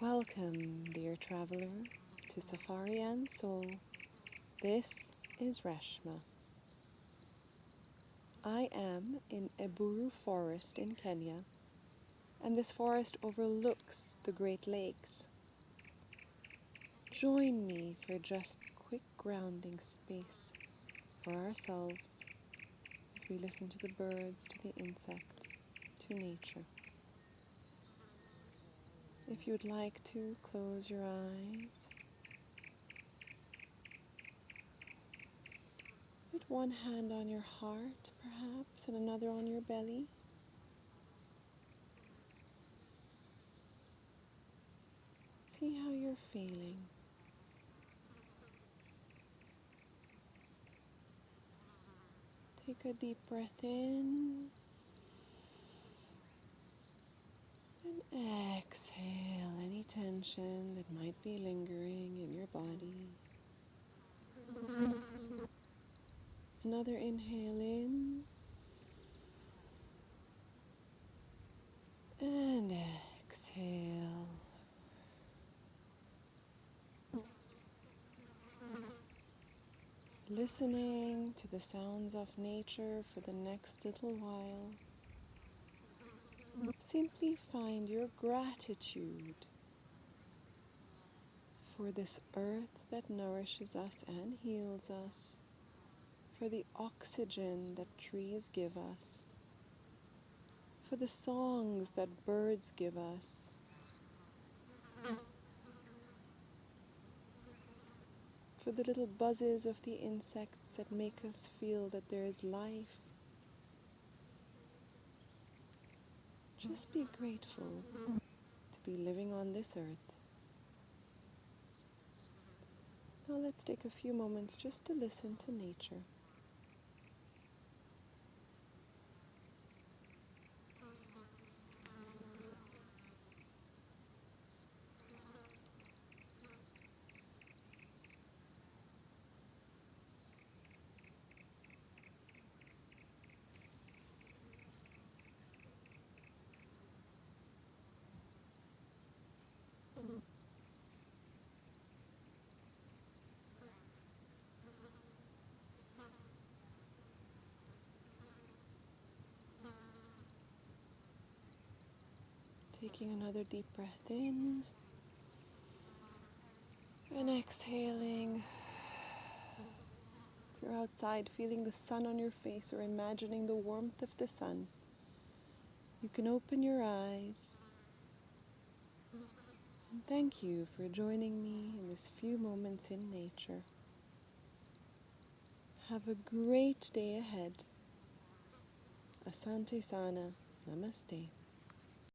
Welcome, dear traveler, to Safari and Soul. This is Reshma. I am in Eburu Forest in Kenya, and this forest overlooks the Great Lakes. Join me for just quick grounding space for ourselves as we listen to the birds, to the insects, to nature. If you'd like to, close your eyes. Put one hand on your heart, perhaps, and another on your belly. See how you're feeling. Take a deep breath in and exhale any tension that might be lingering in your body. Another inhale in and exhale. Listening to the sounds of nature for the next little while. Simply find your gratitude for this earth that nourishes us and heals us, for the oxygen that trees give us, for the songs that birds give us, for the little buzzes of the insects that make us feel that there is life. Just be grateful to be living on this earth. Now let's take a few moments just to listen to nature. Taking another deep breath in and exhaling. If you're outside feeling the sun on your face or imagining the warmth of the sun, you can open your eyes. And thank you for joining me in this few moments in nature. Have a great day ahead. Asante Sana. Namaste.